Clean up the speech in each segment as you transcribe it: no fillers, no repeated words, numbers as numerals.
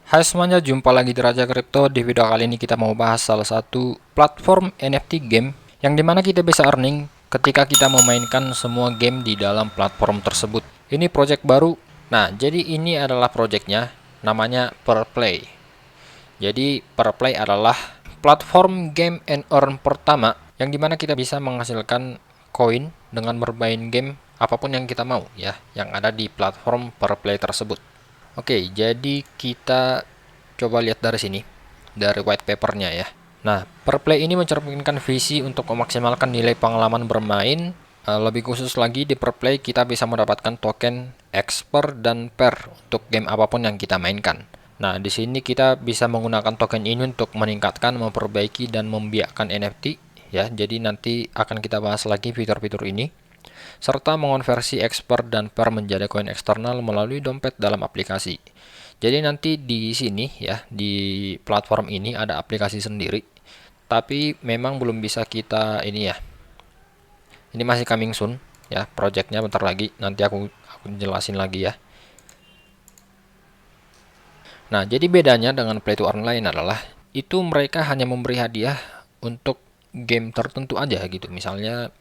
Hai semuanya, jumpa lagi di Raja Kripto. Di video kali ini kita mau bahas salah satu platform NFT game yang dimana kita bisa earning ketika kita memainkan semua game di dalam platform tersebut. Ini project baru. Nah, jadi ini adalah projectnya, namanya Perplay. Jadi Perplay adalah platform game and earn pertama yang dimana kita bisa menghasilkan koin dengan bermain game apapun yang kita mau ya, yang ada di platform Perplay tersebut. Oke, jadi kita coba lihat dari sini, dari white papernya ya. Nah, Perplay ini mencerminkan visi untuk memaksimalkan nilai pengalaman bermain. Lebih khusus lagi, di Perplay kita bisa mendapatkan token Expert dan Per untuk game apapun yang kita mainkan. Nah, di sini kita bisa menggunakan token ini untuk meningkatkan, memperbaiki, dan membiakkan NFT ya. Jadi nanti akan kita bahas lagi fitur-fitur ini, serta mengonversi expert dan per menjadi koin eksternal melalui dompet dalam aplikasi. Jadi nanti di sini ya, di platform ini ada aplikasi sendiri, tapi memang belum bisa kita ini ya. Ini masih coming soon ya, projectnya bentar lagi. Nanti aku jelasin lagi ya. Nah, jadi bedanya dengan play to earn lain adalah itu mereka hanya memberi hadiah untuk game tertentu aja gitu. Misalnya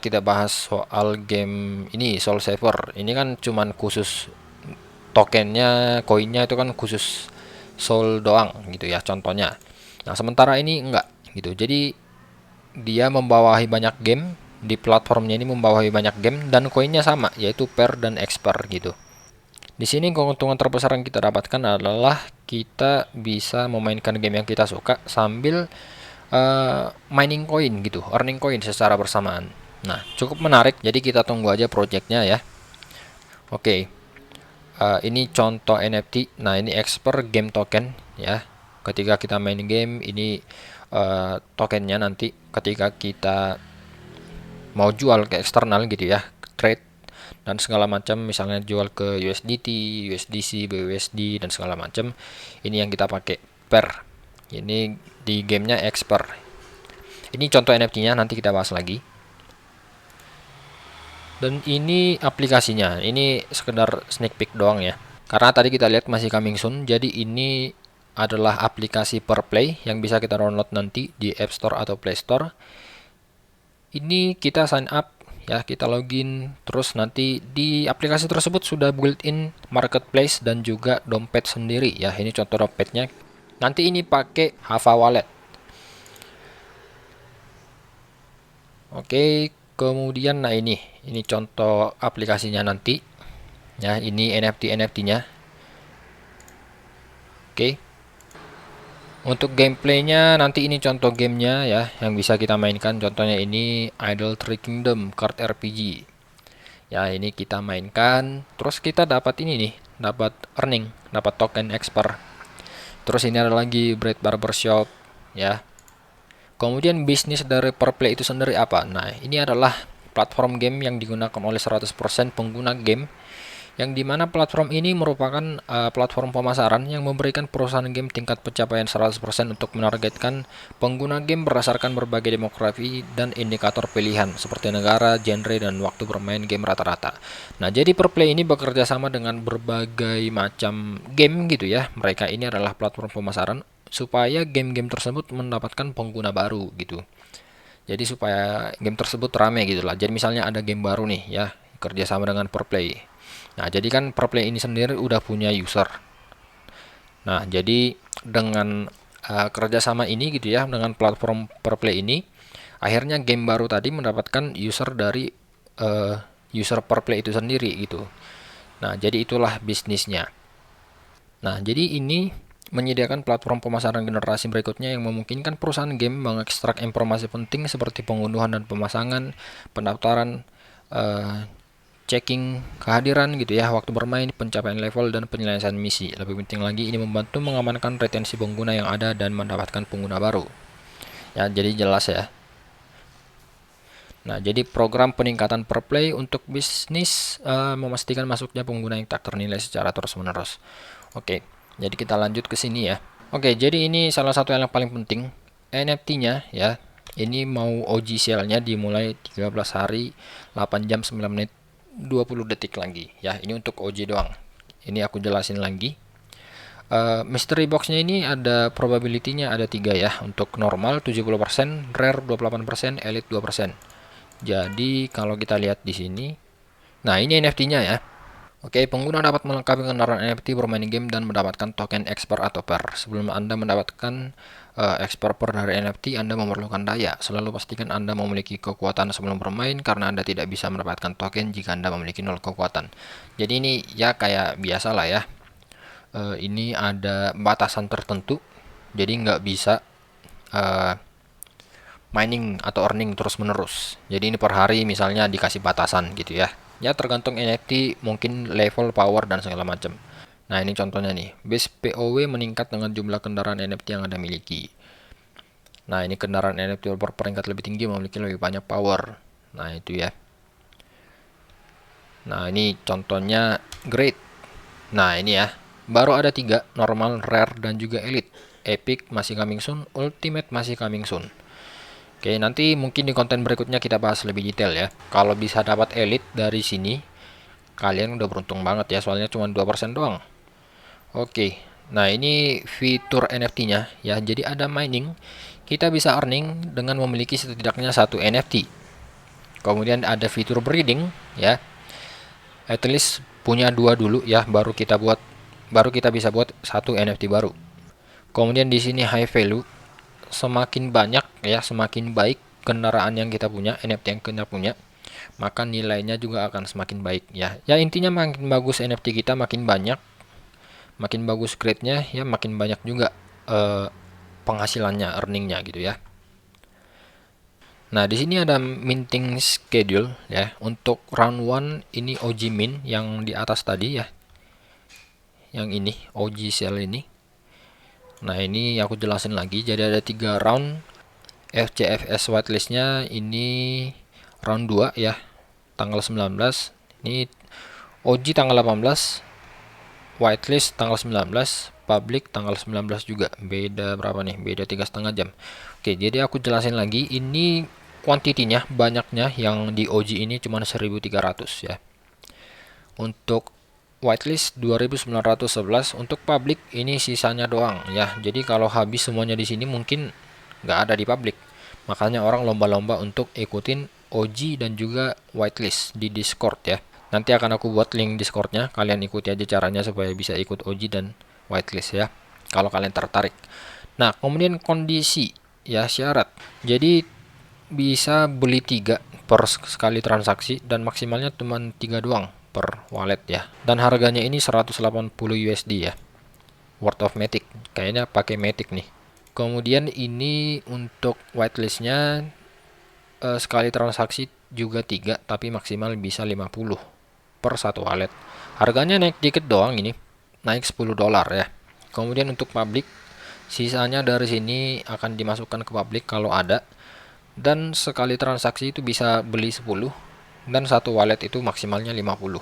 kita bahas soal game ini Soul Saver. Ini kan cuman khusus tokennya, koinnya itu kan khusus Soul doang gitu ya contohnya. Nah, sementara ini enggak gitu. Jadi dia membawahi banyak game, di platformnya ini membawahi banyak game dan koinnya sama yaitu per dan expert gitu. Di sini keuntungan terbesar yang kita dapatkan adalah kita bisa memainkan game yang kita suka sambil mining koin gitu, earning koin secara bersamaan. Nah, cukup menarik. Jadi kita tunggu aja projectnya ya. Oke, ini contoh NFT. Nah, ini expert game token ya. Ketika kita main game, ini tokennya nanti ketika kita mau jual ke eksternal gitu ya, trade dan segala macam, misalnya jual ke USDT, USDC, BUSD dan segala macam. Ini yang kita pakai per. Ini di gamenya expert. Ini contoh NFT-nya, nanti kita bahas lagi. Dan ini aplikasinya. Ini sekedar sneak peek doang ya. Karena tadi kita lihat masih coming soon. Jadi ini adalah aplikasi Perplay yang bisa kita download nanti di App Store atau Play Store. Ini kita sign up ya, kita login, terus nanti di aplikasi tersebut sudah built-in marketplace dan juga dompet sendiri ya. Ini contoh dompetnya. Nanti ini pakai Hava Wallet. Oke, kemudian nah ini contoh aplikasinya nanti. Ya, ini NFT-nya. Oke. Untuk gameplaynya nanti ini contoh gamenya ya yang bisa kita mainkan. Contohnya ini Idle Tree Kingdom card RPG. Ya, ini kita mainkan. Terus kita dapat ini nih, dapat earning, dapat token expert. Terus ini ada lagi Bread Barbershop ya. Kemudian bisnis dari Perplay itu sendiri apa? Nah, ini adalah platform game yang digunakan oleh 100% pengguna game, yang dimana platform ini merupakan platform pemasaran yang memberikan perusahaan game tingkat pencapaian 100% untuk menargetkan pengguna game berdasarkan berbagai demografi dan indikator pilihan seperti negara, genre, dan waktu bermain game rata-rata. Nah, jadi Perplay ini bekerja sama dengan berbagai macam game gitu ya. Mereka ini adalah platform pemasaran supaya game-game tersebut mendapatkan pengguna baru gitu. Jadi supaya game tersebut rame gitu lah. Jadi misalnya ada game baru nih ya, kerjasama dengan Perplay. Nah, jadi kan Perplay ini sendiri udah punya user. Nah, jadi dengan kerjasama ini gitu ya, dengan platform Perplay ini, akhirnya game baru tadi mendapatkan user dari user Perplay itu sendiri gitu. Nah, jadi itulah bisnisnya. Nah, jadi ini menyediakan platform pemasaran generasi berikutnya yang memungkinkan perusahaan game mengekstrak informasi penting seperti pengunduhan dan pemasangan, pendaftaran, checking kehadiran gitu ya, waktu bermain, pencapaian level, dan penyelesaian misi. Lebih penting lagi, ini membantu mengamankan retensi pengguna yang ada dan mendapatkan pengguna baru. Ya, jadi jelas ya. Nah, jadi program peningkatan Perplay untuk bisnis memastikan masuknya pengguna yang tak ternilai secara terus-menerus. Oke, jadi kita lanjut ke sini ya. Oke, jadi ini salah satu yang paling penting, NFT-nya ya. Ini mau OG sale-nya dimulai 13 hari, 8 jam, 9 menit, 20 detik lagi ya. Ini untuk OG doang. Ini aku jelasin lagi. Mystery boxnya ini ada probability-nya ada 3 ya. Untuk normal 70%, rare 28%, elite 2%. Jadi kalau kita lihat di sini, nah ini NFT-nya ya. Oke, pengguna dapat melengkapi kendaraan NFT bermain game dan mendapatkan token expert atau per. Sebelum Anda mendapatkan expert per dari NFT, Anda memerlukan daya. Selalu pastikan Anda memiliki kekuatan sebelum bermain karena Anda tidak bisa mendapatkan token jika Anda memiliki 0 kekuatan. Jadi ini ya kayak biasa lah ya. Ini ada batasan tertentu, jadi nggak bisa mining atau earning terus menerus. Jadi ini per hari misalnya dikasih batasan gitu ya. Ya tergantung NFT, mungkin level, power dan segala macam. Nah ini contohnya nih, base POW meningkat dengan jumlah kendaraan NFT yang Anda miliki. Nah ini kendaraan NFT berperingkat lebih tinggi memiliki lebih banyak power. Nah itu ya. Nah ini contohnya grade. Nah ini ya, baru ada 3, normal, rare, dan juga elite. Epic masih coming soon, ultimate masih coming soon. Oke, nanti mungkin di konten berikutnya kita bahas lebih detail ya. Kalau bisa dapat elite dari sini, kalian udah beruntung banget ya, soalnya cuma 2% doang. Oke, nah ini fitur NFT-nya ya. Jadi ada mining, kita bisa earning dengan memiliki setidaknya satu NFT. Kemudian ada fitur breeding ya. At least punya 2 dulu ya, baru kita bisa buat satu NFT baru. Kemudian di sini high value, semakin banyak ya, semakin baik kendaraan yang kita punya, NFT yang kita punya, maka nilainya juga akan semakin baik ya. Ya intinya makin bagus NFT kita, makin banyak, makin bagus grade-nya ya, makin banyak juga penghasilannya, earningnya gitu ya. Nah, di sini ada minting schedule ya. Untuk round 1 ini OG min yang di atas tadi ya. Yang ini OG sell ini. Nah, ini aku jelasin lagi. Jadi ada 3 round. FCFS whitelistnya ini round 2 ya. Tanggal 19. Ini OG tanggal 18. Whitelist tanggal 19. Public tanggal 19 juga. Beda berapa nih? Beda 3,5 jam. Oke, jadi aku jelasin lagi. Ini kuantitinya, banyaknya yang di OG ini cuma 1300 ya. Untuk whitelist 2911, untuk public ini sisanya doang ya. Jadi kalau habis semuanya di sini mungkin nggak ada di public. Makanya orang lomba-lomba untuk ikutin OG dan juga whitelist di Discord ya. Nanti akan aku buat link Discordnya, kalian ikuti aja caranya supaya bisa ikut OG dan whitelist ya, kalau kalian tertarik. Nah, kemudian kondisi ya, syarat. Jadi bisa beli 3 per sekali transaksi dan maksimalnya cuma 3 doang per wallet ya. Dan harganya ini 180 USD ya. World of Matic. Kayaknya pakai Matic nih. Kemudian ini untuk whitelistnya sekali transaksi juga 3 tapi maksimal bisa 50 per satu wallet. Harganya naik dikit doang ini. Naik 10 dolar ya. Kemudian untuk public, sisanya dari sini akan dimasukkan ke public kalau ada. Dan sekali transaksi itu bisa beli 10 dan satu wallet itu maksimalnya 50.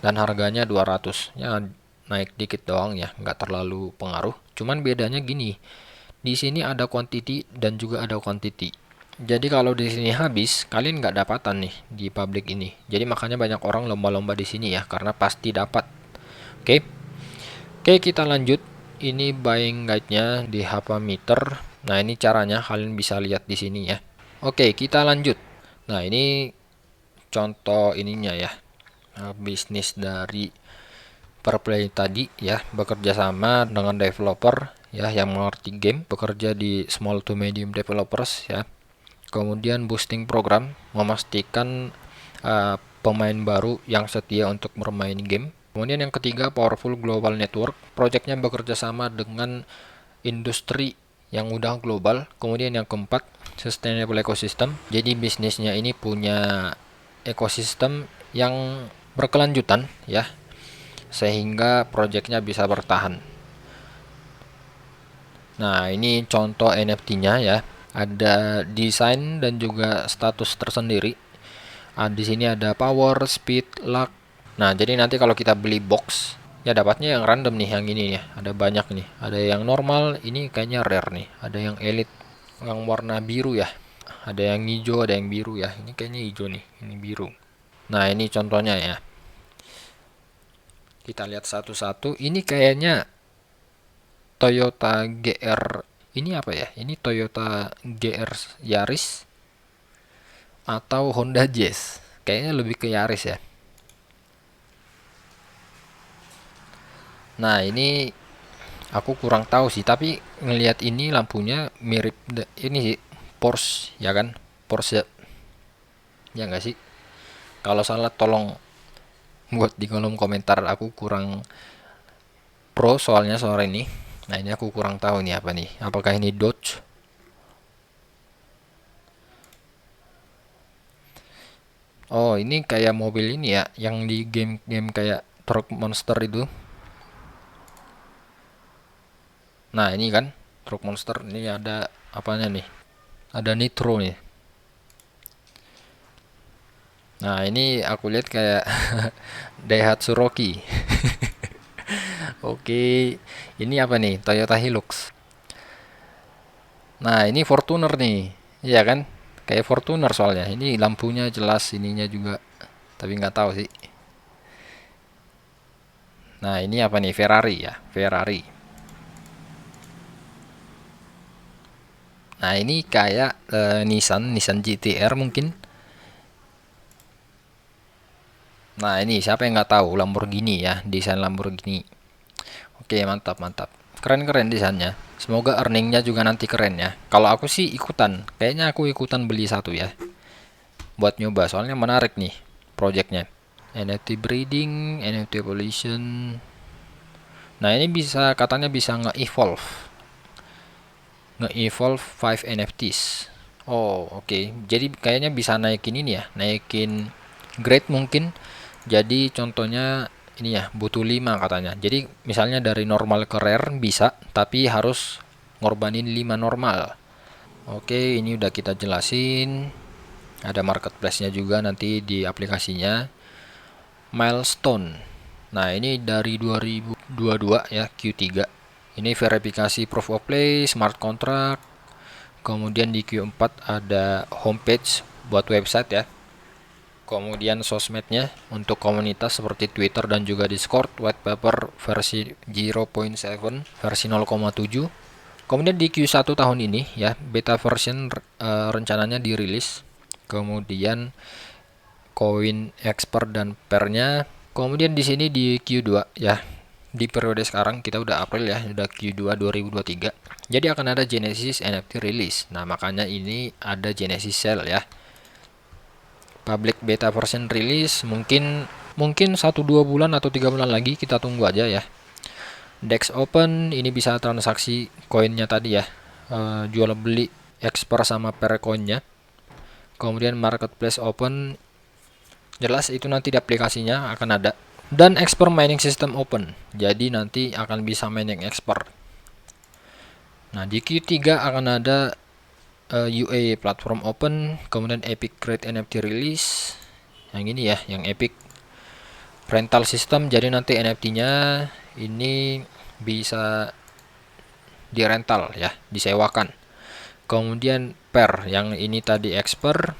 Dan harganya 200. Ya naik dikit doang ya, nggak terlalu pengaruh. Cuman bedanya gini. Di sini ada quantity dan juga ada quantity. Jadi kalau di sini habis, kalian nggak dapatan nih di public ini. Jadi makanya banyak orang lomba-lomba di sini ya, karena pasti dapat. Oke. Oke, kita lanjut. Ini buying guide-nya di Meter. Nah, ini caranya kalian bisa lihat di sini ya. Oke, kita lanjut. Nah, ini contoh ininya ya. Bisnis dari Perplay tadi ya, bekerja sama dengan developer ya yang mengerti game, bekerja di small to medium developers ya. Kemudian boosting program, memastikan pemain baru yang setia untuk bermain game. Kemudian yang ketiga, powerful global network. Projectnya bekerja sama dengan industri yang udah global. Kemudian yang keempat, sustainable ecosystem. Jadi bisnisnya ini punya ekosistem yang berkelanjutan ya, sehingga projectnya bisa bertahan. Nah, ini contoh NFT-nya ya. Ada desain dan juga status tersendiri. Di sini ada power, speed, luck. Nah, jadi nanti kalau kita beli box, ya dapatnya yang random nih, yang ini ya. Ada banyak nih. Ada yang normal, ini kayaknya rare nih. Ada yang elite, yang warna biru ya. Ada yang hijau, ada yang biru ya. Ini kayaknya hijau nih, ini biru. Nah, ini contohnya ya. Kita lihat satu-satu. Ini kayaknya Toyota GR. Ini apa ya? Ini Toyota GR Yaris atau Honda Jazz. Kayaknya lebih ke Yaris ya. Nah, ini aku kurang tahu sih, tapi ngelihat ini lampunya mirip ini sih, Porsche ya kan? Porsche ya nggak sih? Kalau salah tolong buat di kolom komentar, aku kurang pro soalnya sore ini. Nah, ini aku kurang tahu nih apa nih. Apakah ini Dodge? Oh, ini kayak mobil ini ya, yang di game-game kayak Truck Monster itu. Nah, ini kan Truck Monster, ini ada apanya nih? Ada Nitro nih. Nah, ini aku lihat kayak Daihatsu Rocky. Oke, ini apa nih? Toyota Hilux. Nah, ini Fortuner nih. Iya kan? Kayak Fortuner soalnya. Ini lampunya jelas, ininya juga. Tapi nggak tahu sih. Nah, ini apa nih? Ferrari ya. Ferrari. Nah, ini kayak Nissan GT-R mungkin. Nah, ini siapa yang nggak tahu Lamborghini ya, desain Lamborghini. Oke, mantap, mantap. Keren-keren desainnya. Semoga earningnya juga nanti keren ya. Kalau aku sih ikutan. Kayaknya aku ikutan beli satu ya. Buat nyoba, soalnya menarik nih projectnya. NFT breeding, NFT evolution. Nah, ini bisa katanya bisa nge-evolve. Nge-evolve 5 NFTs. Oh, oke. Jadi kayaknya bisa naikin ini ya, naikin grade mungkin. Jadi contohnya ini ya, butuh 5 katanya. Jadi misalnya dari normal ke rare bisa, tapi harus ngorbanin 5 normal. Oke, ini udah kita jelasin. Ada marketplace-nya juga nanti di aplikasinya. Milestone. Nah, ini dari 2022 ya, Q3. Ini verifikasi proof of play, smart contract. Kemudian di Q4 ada homepage buat website ya. Kemudian sosmednya untuk komunitas seperti Twitter dan juga Discord, white paper versi 0.7 versi 0,7. Kemudian di Q1 tahun ini ya, beta version rencananya dirilis. Kemudian koin expert dan pairnya. Kemudian di sini di Q2 ya. Di periode sekarang kita udah April ya, udah Q2 2023. Jadi akan ada Genesis NFT release. Nah, makanya ini ada Genesis sale ya. Public beta version release mungkin 1-2 bulan atau 3 bulan lagi, kita tunggu aja ya. Dex open, ini bisa transaksi koinnya tadi ya, jual beli expert sama per koinnya. Kemudian marketplace open, jelas itu nanti di aplikasinya akan ada. Dan expert mining system open, jadi nanti akan bisa mining expert. Nah, di Q3 akan ada UA platform open, kemudian Epic Create NFT release. Yang ini ya, yang Epic rental system, jadi nanti NFT-nya ini bisa dirental ya, disewakan. Kemudian per yang ini tadi expert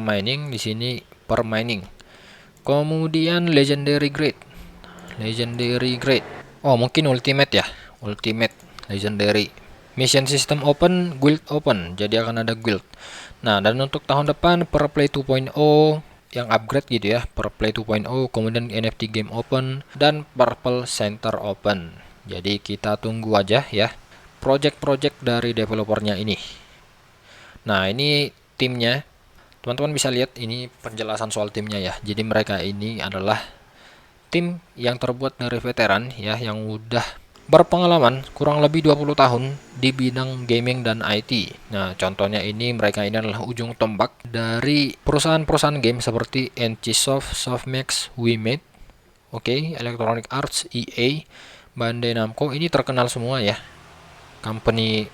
mining, di sini per mining. Kemudian legendary grade. Oh, mungkin ultimate ya. Ultimate legendary. Mission system open, guild open. Jadi akan ada guild. Nah, dan untuk tahun depan per play 2.0 yang upgrade gitu ya, per play 2.0, kemudian NFT game open dan purple center open. Jadi kita tunggu aja ya project-project dari developernya ini. Nah, ini timnya. Teman-teman bisa lihat ini penjelasan soal timnya ya. Jadi mereka ini adalah tim yang terbuat dari veteran ya, yang udah berpengalaman kurang lebih 20 tahun di bidang gaming dan IT. Nah, contohnya ini mereka ini adalah ujung tombak dari perusahaan-perusahaan game seperti NCSoft, Softmax, WeMade, Electronic Arts, EA, Bandai Namco, ini terkenal semua ya. Company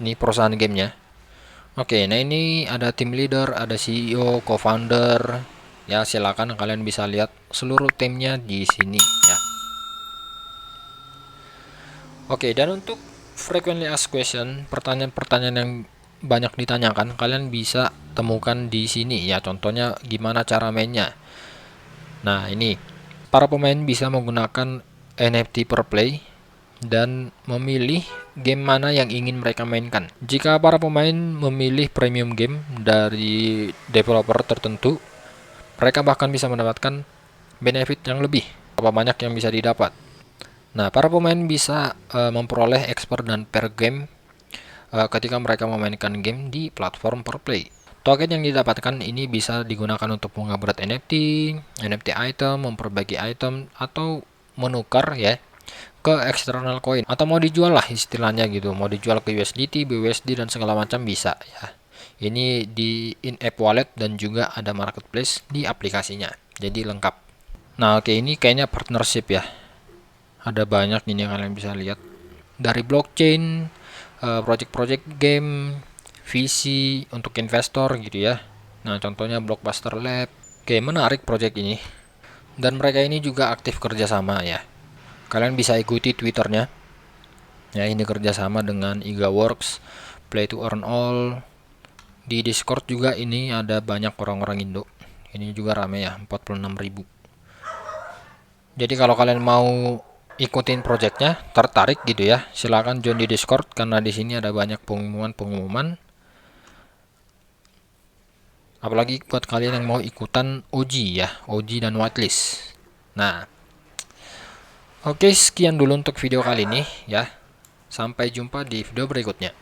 ini perusahaan gamenya. Nah ini ada tim leader, ada CEO, co-founder. Ya, silakan kalian bisa lihat seluruh timnya di sini ya. Dan untuk frequently asked question, pertanyaan-pertanyaan yang banyak ditanyakan, kalian bisa temukan di sini ya. Contohnya gimana cara mainnya. Nah, ini para pemain bisa menggunakan NFT per play, dan memilih game mana yang ingin mereka mainkan. Jika para pemain memilih premium game dari developer tertentu, mereka bahkan bisa mendapatkan benefit yang lebih. Berapa banyak yang bisa didapat? Nah, para pemain bisa memperoleh XP dan per game ketika mereka memainkan game di platform per play. Token yang didapatkan ini bisa digunakan untuk mengupgrade NFT item, memperbaiki item, atau menukar ya ke external coin, atau mau dijual lah istilahnya gitu, mau dijual ke USDT, BUSD dan segala macam bisa ya. Ini di in-app wallet dan juga ada marketplace di aplikasinya, jadi lengkap. Nah oke, ini kayaknya partnership ya, ada banyak ini kalian bisa lihat dari blockchain, project-project game, visi untuk investor gitu ya. Nah contohnya Blockbuster Lab. Oke, menarik project ini, dan mereka ini juga aktif kerjasama ya. Kalian bisa ikuti Twitternya. Ya, ini kerjasama dengan IgaWorks, Play to Earn All. Di Discord juga ini ada banyak orang-orang Indo. Ini juga rame ya, 46.000. Jadi kalau kalian mau ikutin projectnya, tertarik gitu ya, silahkan join di Discord karena di sini ada banyak pengumuman-pengumuman. Apalagi buat kalian yang mau ikutan OG ya, OG dan whitelist. Nah, oke, sekian dulu untuk video kali ini ya. Sampai jumpa di video berikutnya.